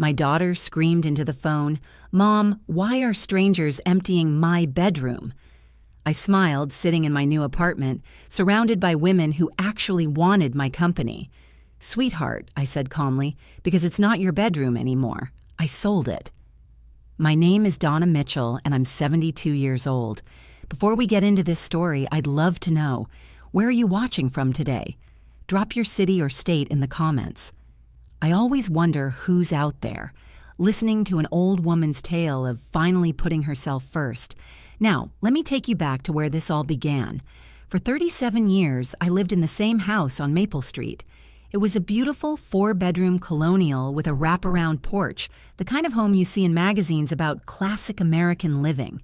My daughter screamed into the phone, "Mom, why are strangers emptying my bedroom?" I smiled, sitting in my new apartment, surrounded by women who actually wanted my company. "Sweetheart," I said calmly, "because it's not your bedroom anymore. I sold it." My name is Donna Mitchell, and I'm 72 years old. Before we get into this story, I'd love to know, where are you watching from today? Drop your city or state in the comments. I always wonder who's out there, listening to an old woman's tale of finally putting herself first. Now, let me take you back to where this all began. For 37 years, I lived in the same house on Maple Street. It was a beautiful 4-bedroom colonial with a wraparound porch, the kind of home you see in magazines about classic American living.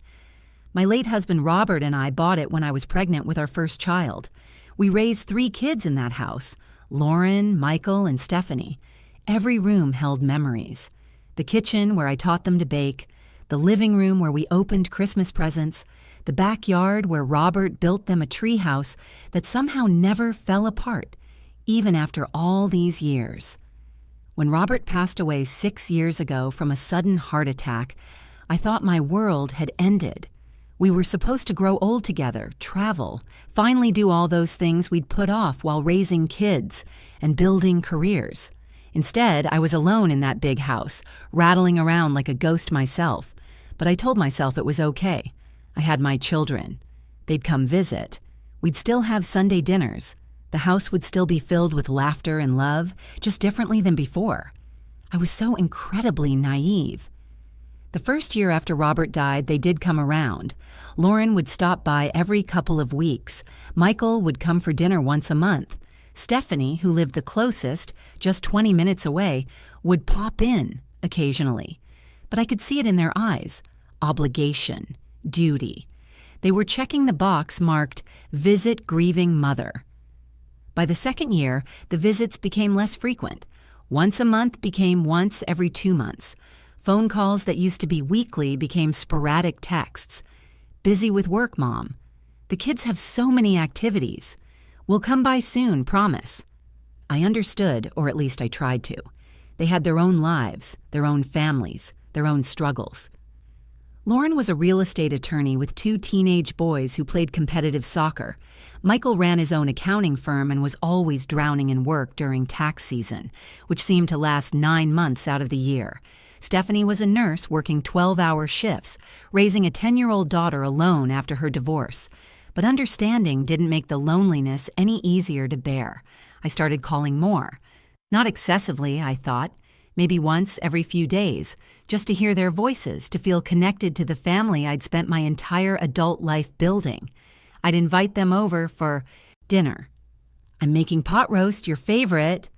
My late husband Robert and I bought it when I was pregnant with our first child. We raised 3 kids in that house, Lauren, Michael, and Stephanie. Every room held memories. The kitchen where I taught them to bake, the living room where we opened Christmas presents, the backyard where Robert built them a treehouse that somehow never fell apart, even after all these years. When Robert passed away 6 years ago from a sudden heart attack, I thought my world had ended. We were supposed to grow old together, travel, finally do all those things we'd put off while raising kids and building careers. Instead, I was alone in that big house, rattling around like a ghost myself. But I told myself it was okay. I had my children. They'd come visit. We'd still have Sunday dinners. The house would still be filled with laughter and love, just differently than before. I was so incredibly naive. The first year after Robert died, they did come around. Lauren would stop by every couple of weeks. Michael would come for dinner once a month. Stephanie, who lived the closest, just 20 minutes away, would pop in occasionally. But I could see it in their eyes. Obligation, duty. They were checking the box marked, "Visit Grieving Mother." By the second year, the visits became less frequent. Once a month became once every 2 months. Phone calls that used to be weekly became sporadic texts. "Busy with work, Mom. The kids have so many activities. We'll come by soon, promise." I understood, or at least I tried to. They had their own lives, their own families, their own struggles. Lauren was a real estate attorney with 2 teenage boys who played competitive soccer. Michael ran his own accounting firm and was always drowning in work during tax season, which seemed to last 9 months out of the year. Stephanie was a nurse working 12-hour shifts, raising a 10-year-old daughter alone after her divorce. But understanding didn't make the loneliness any easier to bear. I started calling more. Not excessively, I thought. Maybe once every few days, just to hear their voices, to feel connected to the family I'd spent my entire adult life building. I'd invite them over for dinner. "I'm making pot roast, your favorite."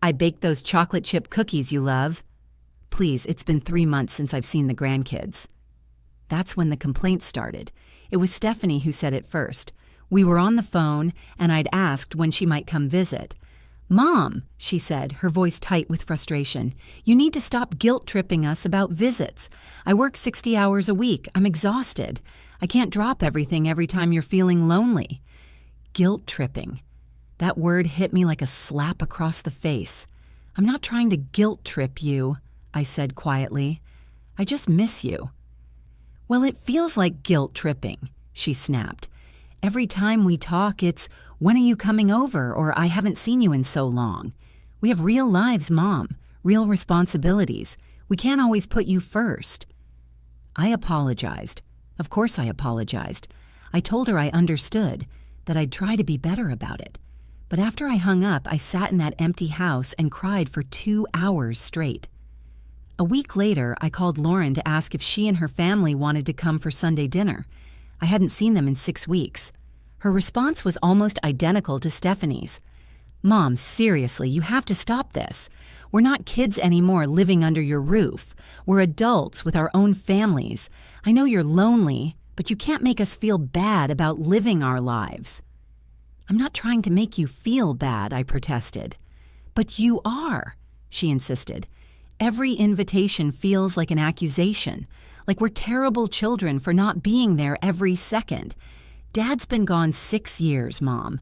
"I baked those chocolate chip cookies you love." "Please, it's been 3 months since I've seen the grandkids." That's when the complaints started. It was Stephanie who said it first. We were on the phone, and I'd asked when she might come visit. "Mom," she said, her voice tight with frustration, "you need to stop guilt-tripping us about visits. I work 60 hours a week. I'm exhausted. I can't drop everything every time you're feeling lonely." Guilt-tripping. That word hit me like a slap across the face. "I'm not trying to guilt-trip you," I said quietly. "I just miss you." "Well, it feels like guilt-tripping," she snapped. "Every time we talk, it's, 'When are you coming over?' or 'I haven't seen you in so long.' We have real lives, Mom, real responsibilities. We can't always put you first." I apologized. Of course I apologized. I told her I understood, that I'd try to be better about it. But after I hung up, I sat in that empty house and cried for 2 hours straight. A week later, I called Lauren to ask if she and her family wanted to come for Sunday dinner. I hadn't seen them in 6 weeks. Her response was almost identical to Stephanie's. "Mom, seriously, you have to stop this. We're not kids anymore living under your roof. We're adults with our own families. I know you're lonely, but you can't make us feel bad about living our lives." "I'm not trying to make you feel bad," I protested. "But you are," she insisted. "Every invitation feels like an accusation, like we're terrible children for not being there every second. Dad's been gone 6 years, Mom.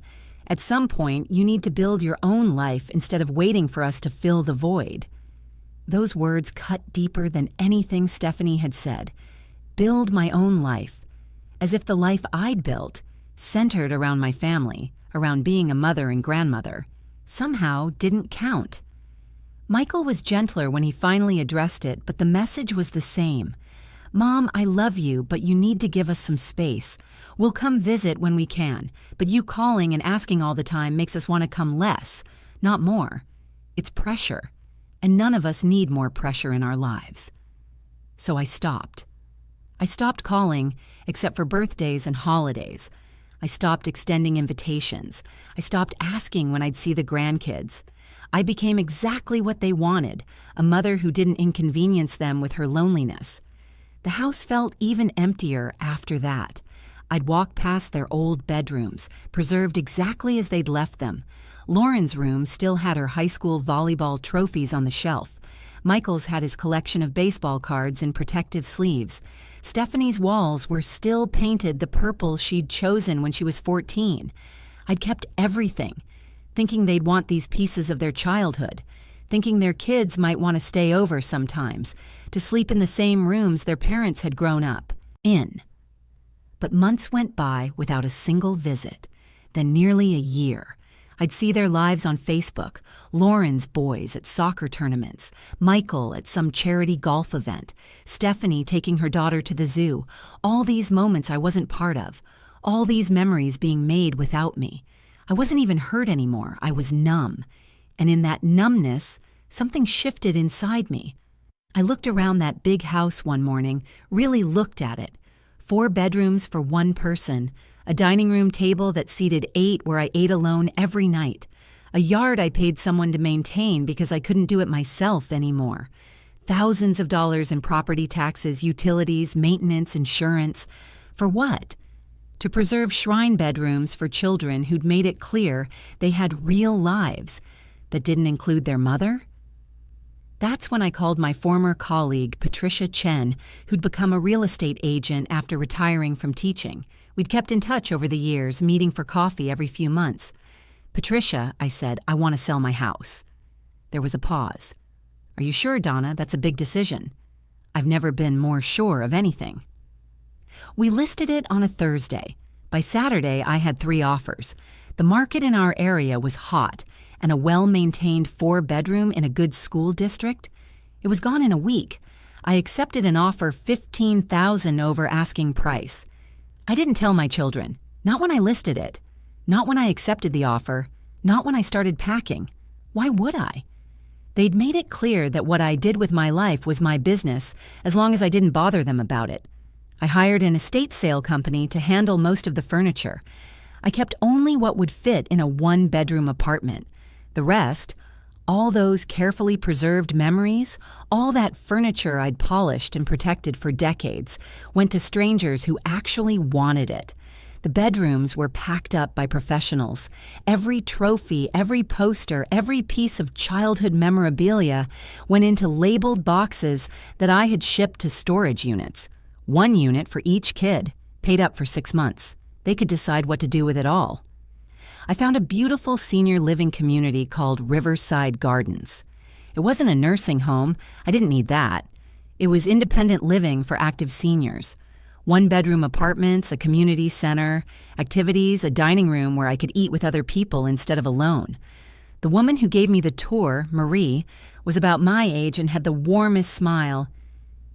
At some point, you need to build your own life instead of waiting for us to fill the void." Those words cut deeper than anything Stephanie had said. Build my own life, as if the life I'd built, centered around my family, around being a mother and grandmother, somehow didn't count. Michael was gentler when he finally addressed it, but the message was the same. Mom, I love you, but you need to give us some space. We'll come visit when we can, but you calling and asking all the time makes us want to come less, not more. It's pressure, and none of us need more pressure in our lives. So I stopped. I stopped calling, except for birthdays and holidays. I stopped extending invitations. I stopped asking when I'd see the grandkids. I became exactly what they wanted, a mother who didn't inconvenience them with her loneliness. The house felt even emptier after that. I'd walk past their old bedrooms, preserved exactly as they'd left them. Lauren's room still had her high school volleyball trophies on the shelf. Michael's had his collection of baseball cards in protective sleeves. Stephanie's walls were still painted the purple she'd chosen when she was 14. I'd kept everything, thinking they'd want these pieces of their childhood, thinking their kids might want to stay over sometimes, to sleep in the same rooms their parents had grown up in. But months went by without a single visit, then nearly a year. I'd see their lives on Facebook, Lauren's boys at soccer tournaments, Michael at some charity golf event, Stephanie taking her daughter to the zoo, all these moments I wasn't part of, all these memories being made without me. I wasn't even hurt anymore, I was numb. And in that numbness, something shifted inside me. I looked around that big house one morning, really looked at it. 4 bedrooms for one person, a dining room table that seated 8 where I ate alone every night, a yard I paid someone to maintain because I couldn't do it myself anymore, thousands of dollars in property taxes, utilities, maintenance, insurance. For what? To preserve shrine bedrooms for children who'd made it clear they had real lives that didn't include their mother? That's when I called my former colleague, Patricia Chen, who'd become a real estate agent after retiring from teaching. We'd kept in touch over the years, meeting for coffee every few months. Patricia, I said, I want to sell my house. There was a pause. Are you sure, Donna? That's a big decision. I've never been more sure of anything. We listed it on a Thursday. By Saturday, I had 3 offers. The market in our area was hot, and a well-maintained 4-bedroom in a good school district? It was gone in a week. I accepted an offer $15,000 over asking price. I didn't tell my children, not when I listed it, not when I accepted the offer, not when I started packing. Why would I? They'd made it clear that what I did with my life was my business as long as I didn't bother them about it. I hired an estate sale company to handle most of the furniture. I kept only what would fit in a 1-bedroom apartment. The rest, all those carefully preserved memories, all that furniture I'd polished and protected for decades, went to strangers who actually wanted it. The bedrooms were packed up by professionals. Every trophy, every poster, every piece of childhood memorabilia went into labeled boxes that I had shipped to storage units. 1 unit for each kid, paid up for 6 months. They could decide what to do with it all. I found a beautiful senior living community called Riverside Gardens. It wasn't a nursing home. I didn't need that. It was independent living for active seniors. 1-bedroom apartments, a community center, activities, a dining room where I could eat with other people instead of alone. The woman who gave me the tour, Marie, was about my age and had the warmest smile.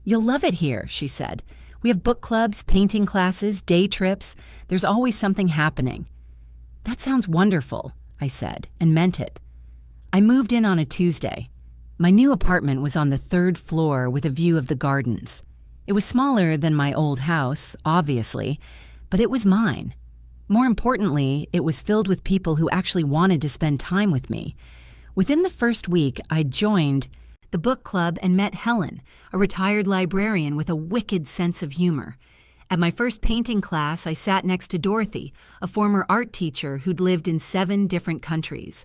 "You'll love it here," she said. "We have book clubs, painting classes, day trips. There's always something happening." "That sounds wonderful," I said, and meant it. I moved in on a Tuesday. My new apartment was on the 3rd floor with a view of the gardens. It was smaller than my old house, obviously, but it was mine. More importantly, it was filled with people who actually wanted to spend time with me. Within the first week, I joined the book club and met Helen, a retired librarian with a wicked sense of humor. At my first painting class, I sat next to Dorothy, a former art teacher who'd lived in 7 different countries.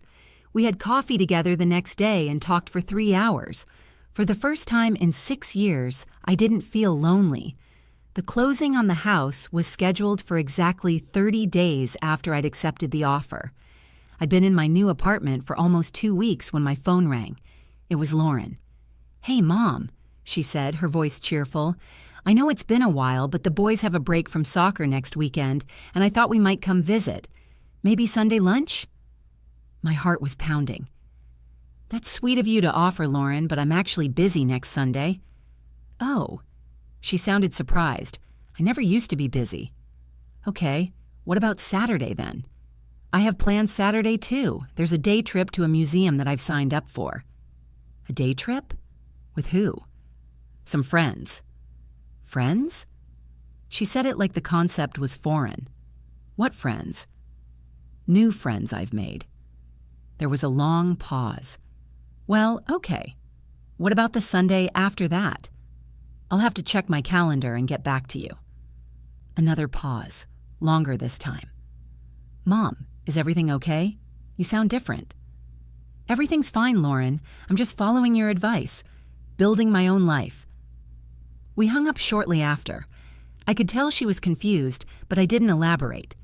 We had coffee together the next day and talked for 3 hours. For the first time in 6 years, I didn't feel lonely. The closing on the house was scheduled for exactly 30 days after I'd accepted the offer. I'd been in my new apartment for almost 2 weeks when my phone rang. It was Lauren. "Hey, Mom," she said, her voice cheerful. "I know it's been a while, but the boys have a break from soccer next weekend, and I thought we might come visit. Maybe Sunday lunch?" My heart was pounding. "That's sweet of you to offer, Lauren, but I'm actually busy next Sunday." "Oh." She sounded surprised. "I never used to be busy." "Okay, what about Saturday then?" "I have plans Saturday too. There's a day trip to a museum that I've signed up for." "A day trip? With who?" "Some friends." "Friends?" She said it like the concept was foreign. "What friends?" "New friends I've made." There was a long pause. "Well, okay. What about the Sunday after that?" "I'll have to check my calendar and get back to you." Another pause, longer this time. "Mom, is everything okay? You sound different." "Everything's fine, Lauren. I'm just following your advice, building my own life." We hung up shortly after. I could tell she was confused, but I didn't elaborate.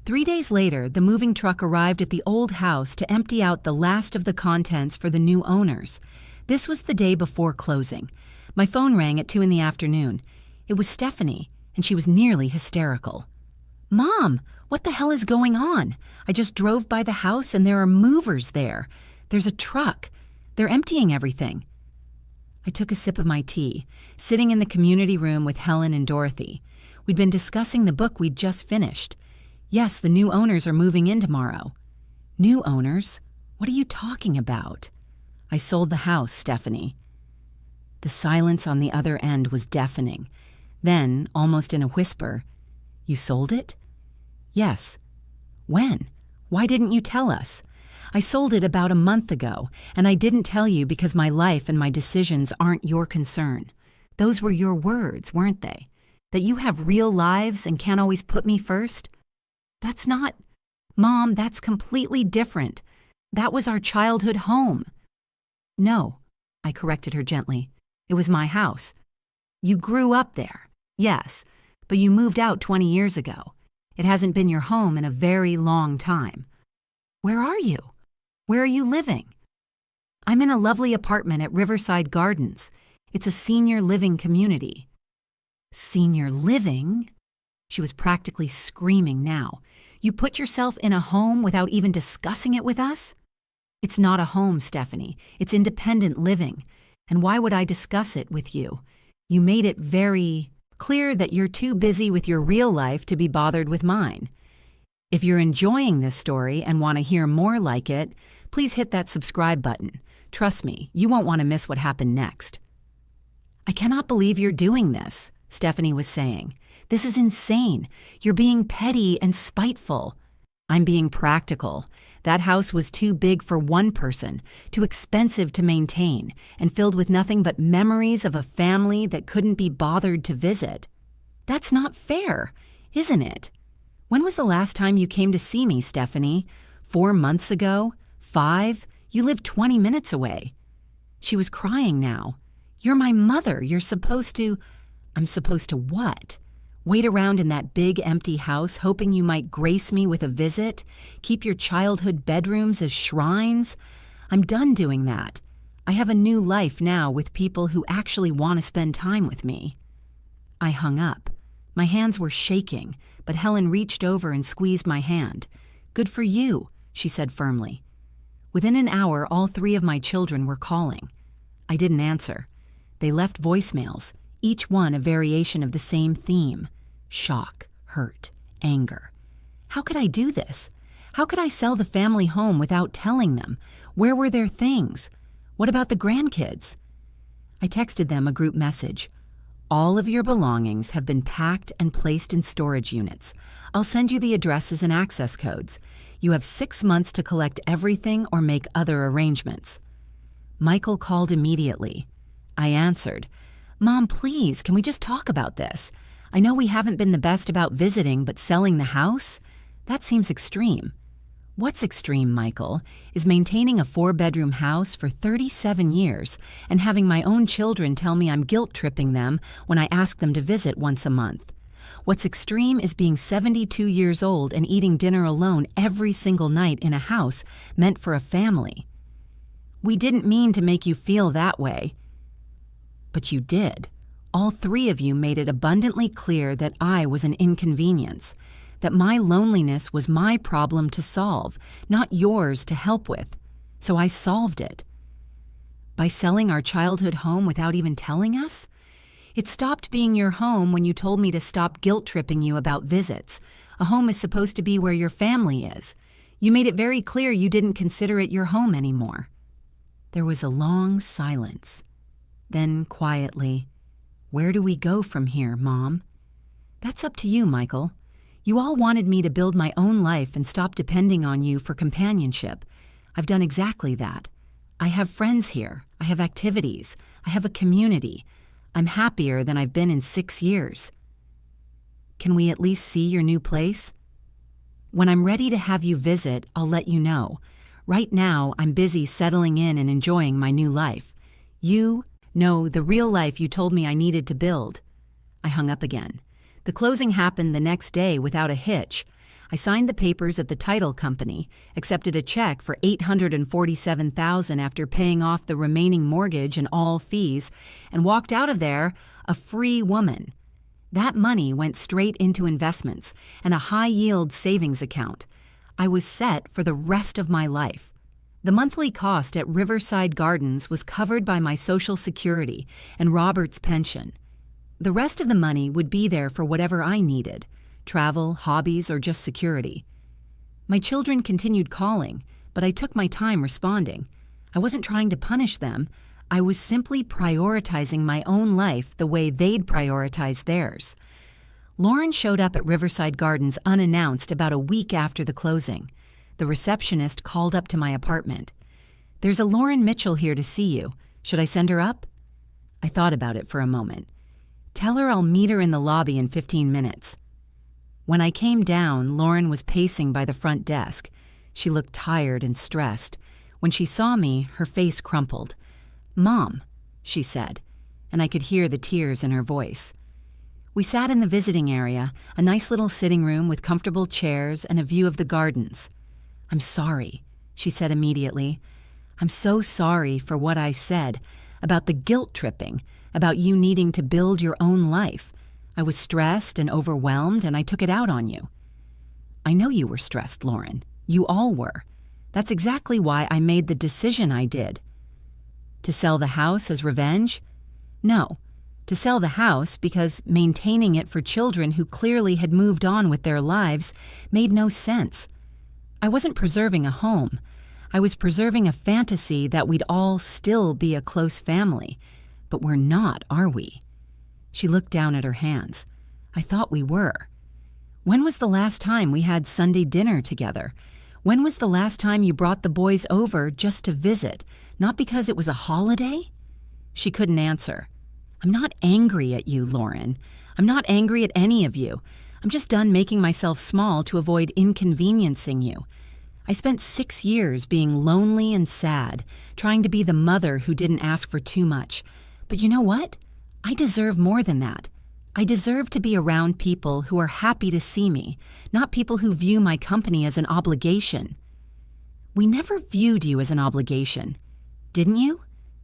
3 days later, the moving truck arrived at the old house to empty out the last of the contents for the new owners. This was the day before closing. My phone rang at 2 in the afternoon. It was Stephanie, and she was nearly hysterical. "Mom, what the hell is going on? I just drove by the house and there are movers there. There's a truck. They're emptying everything." I took a sip of my tea, sitting in the community room with Helen and Dorothy. We'd been discussing the book we'd just finished. Yes, the new owners are moving in tomorrow. "New owners? What are you talking about?" "I sold the house, Stephanie." The silence on the other end was deafening. Then, almost in a whisper, "You sold it?" "Yes." "When? Why didn't you tell us?" "I sold it about a month ago, and I didn't tell you because my life and my decisions aren't your concern. Those were your words, weren't they? That you have real lives and can't always put me first?" "That's not—" "Mom, that's completely different. That was our childhood home." "No," I corrected her gently. "It was my house. You grew up there, yes, but you moved out 20 years ago. It hasn't been your home in a very long time." "Where are you? Where are you living?" "I'm in a lovely apartment at Riverside Gardens. It's a senior living community." "Senior living?" She was practically screaming now. "You put yourself in a home without even discussing it with us?" "It's not a home, Stephanie. It's independent living. And why would I discuss it with you? You made it very clear that you're too busy with your real life to be bothered with mine. If you're enjoying this story and want to hear more like it, please hit that subscribe button. Trust me, you won't want to miss what happened next." "I cannot believe you're doing this," Stephanie was saying. "This is insane. You're being petty and spiteful." "I'm being practical. That house was too big for one person, too expensive to maintain, and filled with nothing but memories of a family that couldn't be bothered to visit." "That's not fair, isn't it? When was the last time you came to see me, Stephanie? 4 months ago? 5? You live 20 minutes away." She was crying now. "You're my mother. You're supposed to—" "I'm supposed to what? Wait around in that big empty house hoping you might grace me with a visit? Keep your childhood bedrooms as shrines? I'm done doing that. I have a new life now with people who actually want to spend time with me." I hung up. My hands were shaking, but Helen reached over and squeezed my hand. "Good for you," she said firmly. Within an hour, all 3 of my children were calling. I didn't answer. They left voicemails, each one a variation of the same theme: shock, hurt, anger. How could I do this? How could I sell the family home without telling them? Where were their things? What about the grandkids? I texted them a group message. "All of your belongings have been packed and placed in storage units. I'll send you the addresses and access codes. You have 6 months to collect everything or make other arrangements." Michael called immediately. I answered. "Mom, please, can we just talk about this? I know we haven't been the best about visiting, but selling the house? That seems extreme." "What's extreme, Michael, is maintaining a 4-bedroom house for 37 years and having my own children tell me I'm guilt-tripping them when I ask them to visit once a month. What's extreme is being 72 years old and eating dinner alone every single night in a house meant for a family." "We didn't mean to make you feel that way." But you did. All three of you made it abundantly clear that I was an inconvenience, that my loneliness was my problem to solve, not yours to help with. So I solved it. By selling our childhood home without even telling us? It stopped being your home when you told me to stop guilt-tripping you about visits. A home is supposed to be where your family is. You made it very clear you didn't consider it your home anymore. There was a long silence. Then, quietly, "Where do we go from here, Mom?" "That's up to you, Michael. You all wanted me to build my own life and stop depending on you for companionship. I've done exactly that. I have friends here. I have activities. I have a community. I'm happier than I've been in 6 years. Can we at least see your new place? When I'm ready to have you visit, I'll let you know. Right now, I'm busy settling in and enjoying my new life. No, the real life you told me I needed to build." I hung up again. The closing happened the next day without a hitch. I signed the papers at the title company, accepted a check for $847,000 after paying off the remaining mortgage and all fees, and walked out of there a free woman. That money went straight into investments and a high-yield savings account. I was set for the rest of my life. The monthly cost at Riverside Gardens was covered by my Social Security and Robert's pension. The rest of the money would be there for whatever I needed: travel, hobbies, or just security. My children continued calling, but I took my time responding. I wasn't trying to punish them. I was simply prioritizing my own life the way they'd prioritize theirs. Lauren showed up at Riverside Gardens unannounced about a week after the closing. The receptionist called up to my apartment. "There's a Lauren Mitchell here to see you. Should I send her up?" I thought about it for a moment. "Tell her I'll meet her in the lobby in 15 minutes. When I came down, Lauren was pacing by the front desk. She looked tired and stressed. When she saw me, her face crumpled. "Mom," she said, and I could hear the tears in her voice. We sat in the visiting area, a nice little sitting room with comfortable chairs and a view of the gardens. "I'm sorry," she said immediately. "I'm so sorry for what I said, about the guilt tripping, about you needing to build your own life. I was stressed and overwhelmed, and I took it out on you." "I know you were stressed, Lauren. You all were. That's exactly why I made the decision I did." "To sell the house as revenge?" "No. To sell the house because maintaining it for children who clearly had moved on with their lives made no sense. I wasn't preserving a home. I was preserving a fantasy that we'd all still be a close family. But we're not, are we?" She looked down at her hands. "I thought we were. When was the last time we had Sunday dinner together? When was the last time you brought the boys over just to visit, not because it was a holiday?" She couldn't answer. "I'm not angry at you, Lauren. I'm not angry at any of you. I'm just done making myself small to avoid inconveniencing you. I spent 6 years being lonely and sad, trying to be the mother who didn't ask for too much. But you know what? I deserve more than that. I deserve to be around people who are happy to see me, not people who view my company as an obligation." "We never viewed you as an obligation. Didn't you?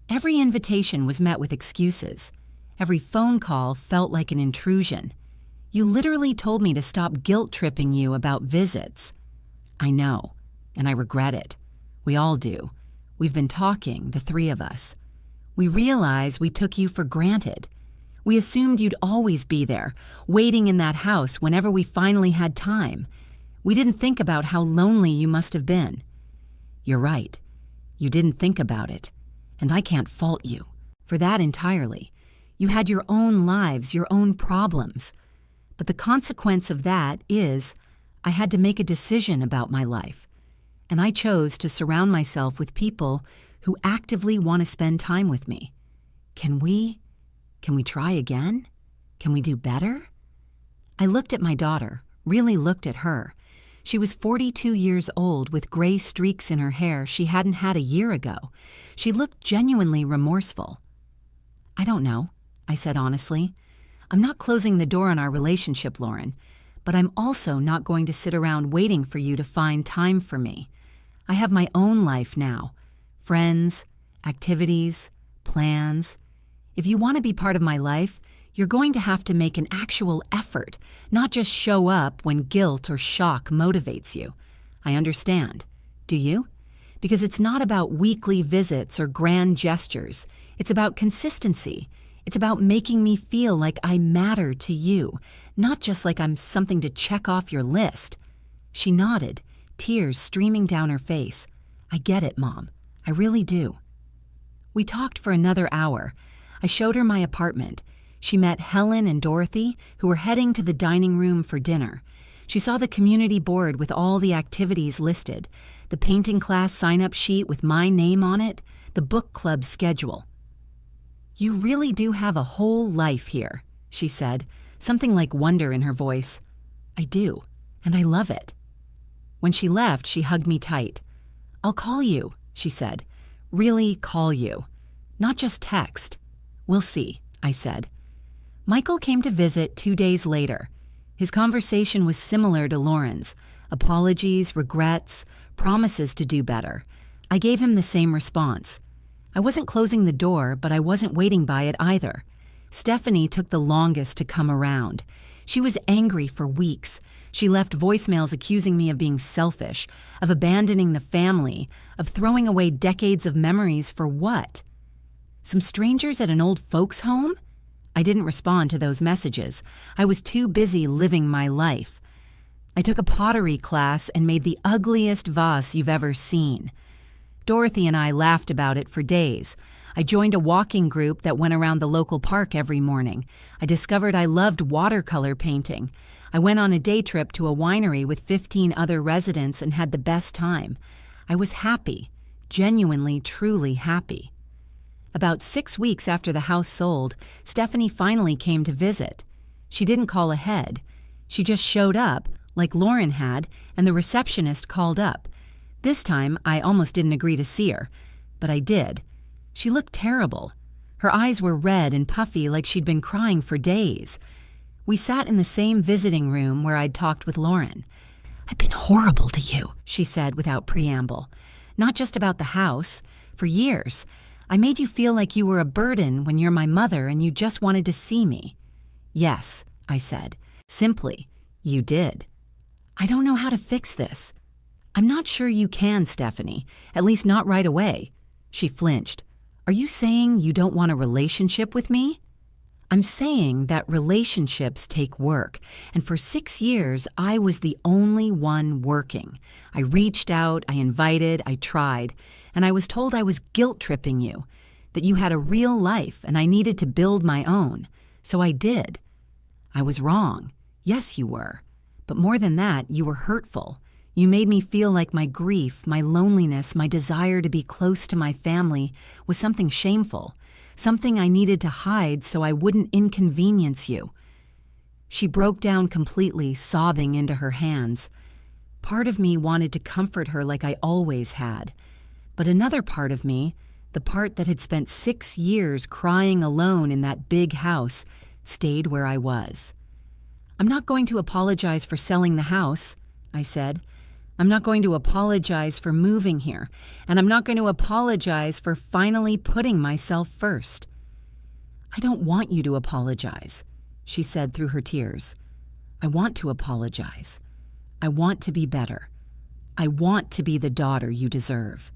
Every invitation was met with excuses. Every phone call felt like an intrusion. You literally told me to stop guilt-tripping you about visits." "I know, and I regret it. We all do. We've been talking, the three of us. We realize we took you for granted. We assumed you'd always be there, waiting in that house whenever we finally had time. We didn't think about how lonely you must have been." "You're right. You didn't think about it. And I can't fault you for that entirely. You had your own lives, your own problems. But the consequence of that is I had to make a decision about my life. And I chose to surround myself with people who actively want to spend time with me. Can we try again? Can we do better?" I looked at my daughter, really looked at her. She was 42 years old with gray streaks in her hair she hadn't had a year ago. She looked genuinely remorseful. "I don't know," I said honestly. "I'm not closing the door on our relationship, Lauren, but I'm also not going to sit around waiting for you to find time for me. I have my own life now. Friends, activities, plans. If you want to be part of my life, you're going to have to make an actual effort, not just show up when guilt or shock motivates you. I understand. Do you? Because it's not about weekly visits or grand gestures. It's about consistency. It's about making me feel like I matter to you, not just like I'm something to check off your list. She nodded, tears streaming down her face. I get it, Mom. I really do. We talked for another hour. I showed her my apartment. She met Helen and Dorothy, who were heading to the dining room for dinner. She saw the community board with all the activities listed, the painting class sign-up sheet with my name on it, the book club schedule. You really do have a whole life here, she said, something like wonder in her voice. I do, and I love it. When she left, she hugged me tight. I'll call you, she said. Really call you. Not just text. We'll see, I said. Michael came to visit 2 days later. His conversation was similar to Lauren's. Apologies, regrets, promises to do better. I gave him the same response. I wasn't closing the door, but I wasn't waiting by it either. Stephanie took the longest to come around. She was angry for weeks. She left voicemails accusing me of being selfish, of abandoning the family, of throwing away decades of memories for what? Some strangers at an old folks' home? I didn't respond to those messages. I was too busy living my life. I took a pottery class and made the ugliest vase you've ever seen. Dorothy and I laughed about it for days. I joined a walking group that went around the local park every morning. I discovered I loved watercolor painting. I went on a day trip to a winery with 15 other residents and had the best time. I was happy, genuinely, truly happy. About 6 weeks after the house sold, Stephanie finally came to visit. She didn't call ahead. She just showed up, like Lauren had, and the receptionist called up. This time, I almost didn't agree to see her, but I did. She looked terrible. Her eyes were red and puffy like she'd been crying for days. We sat in the same visiting room where I'd talked with Lauren. I've been horrible to you, she said without preamble. Not just about the house. For years, I made you feel like you were a burden when you're my mother and you just wanted to see me. Yes, I said. Simply, you did. I don't know how to fix this. I'm not sure you can, Stephanie, at least not right away. She flinched. Are you saying you don't want a relationship with me? I'm saying that relationships take work, and for 6 years, I was the only one working. I reached out, I invited, I tried, and I was told I was guilt-tripping you, that you had a real life and I needed to build my own. So I did. I was wrong. Yes, you were. But more than that, you were hurtful. You made me feel like my grief, my loneliness, my desire to be close to my family was something shameful, something I needed to hide so I wouldn't inconvenience you. She broke down completely, sobbing into her hands. Part of me wanted to comfort her like I always had. But another part of me, the part that had spent 6 years crying alone in that big house, stayed where I was. I'm not going to apologize for selling the house, I said. I'm not going to apologize for moving here, and I'm not going to apologize for finally putting myself first. I don't want you to apologize, she said through her tears. I want to apologize. I want to be better. I want to be the daughter you deserve.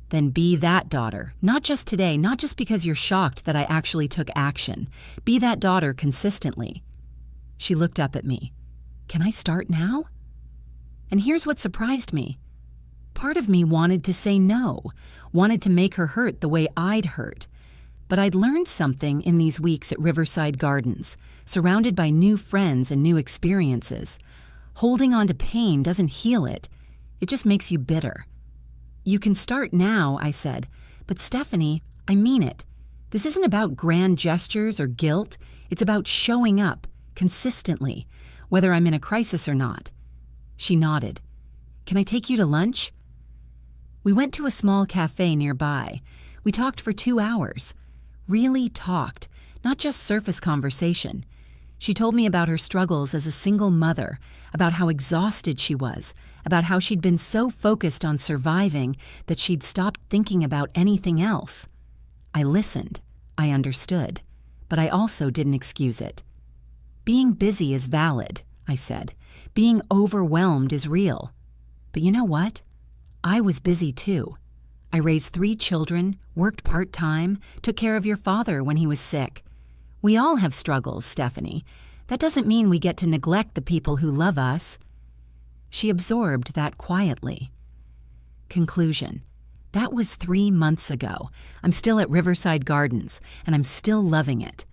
Then be that daughter, not just today, not just because you're shocked that I actually took action. Be that daughter consistently. She looked up at me. Can I start now? And here's what surprised me. Part of me wanted to say no, wanted to make her hurt the way I'd hurt. But I'd learned something in these weeks at Riverside Gardens, surrounded by new friends and new experiences. Holding on to pain doesn't heal it. It just makes you bitter. You can start now, I said. But Stephanie, I mean it. This isn't about grand gestures or guilt. It's about showing up, consistently, whether I'm in a crisis or not. She nodded. Can I take you to lunch? We went to a small cafe nearby. We talked for 2 hours. Really talked, not just surface conversation. She told me about her struggles as a single mother, about how exhausted she was, about how she'd been so focused on surviving that she'd stopped thinking about anything else. I listened. I understood. but I also didn't excuse it. Being busy is valid, I said. Being overwhelmed is real. But you know what? I was busy too. I raised 3 children, worked part-time, took care of your father when he was sick. We all have struggles, Stephanie. That doesn't mean we get to neglect the people who love us. She absorbed that quietly. Conclusion. That was 3 months ago. I'm still at Riverside Gardens, and I'm still loving it.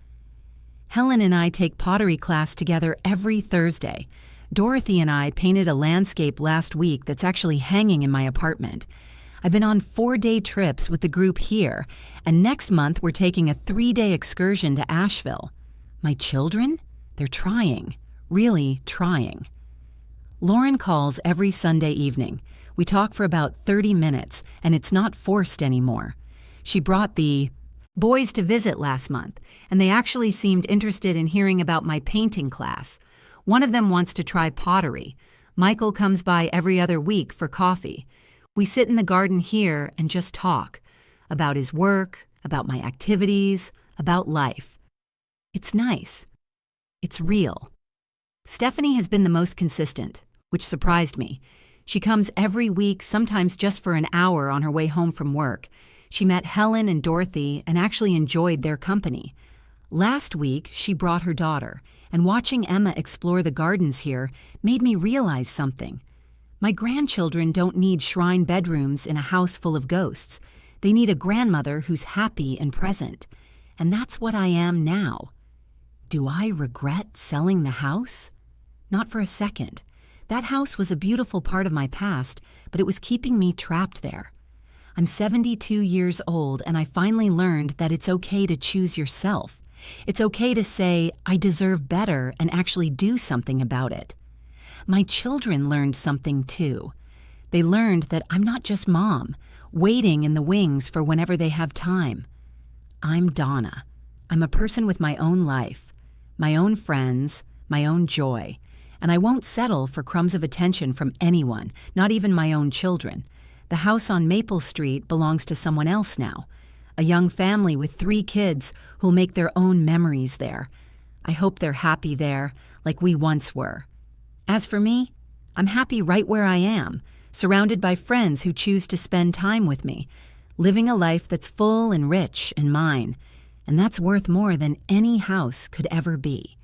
Helen and I take pottery class together every Thursday. Dorothy and I painted a landscape last week that's actually hanging in my apartment. I've been on 4-day trips with the group here, and next month we're taking a 3-day excursion to Asheville. My children? They're trying. Really trying. Lauren calls every Sunday evening. We talk for about 30 minutes, and it's not forced anymore. She brought the boys to visit last month, and they actually seemed interested in hearing about my painting class. One of them wants to try pottery. Michael comes by every other week for coffee. We sit in the garden here and just talk about his work, about my activities, about life. It's nice. It's real. Stephanie has been the most consistent, which surprised me. She comes every week, sometimes just for an hour on her way home from work. She met Helen and Dorothy and actually enjoyed their company. Last week, she brought her daughter, and watching Emma explore the gardens here made me realize something. My grandchildren don't need shrine bedrooms in a house full of ghosts. They need a grandmother who's happy and present. And that's what I am now. Do I regret selling the house? Not for a second. That house was a beautiful part of my past, but it was keeping me trapped there. I'm 72 years old, and I finally learned that it's okay to choose yourself. It's okay to say, I deserve better, and actually do something about it. My children learned something too. They learned that I'm not just mom, waiting in the wings for whenever they have time. I'm Donna. I'm a person with my own life, my own friends, my own joy, and I won't settle for crumbs of attention from anyone, not even my own children. The house on Maple Street belongs to someone else now, a young family with 3 kids who'll make their own memories there. I hope they're happy there, like we once were. As for me, I'm happy right where I am, surrounded by friends who choose to spend time with me, living a life that's full and rich and mine, and that's worth more than any house could ever be.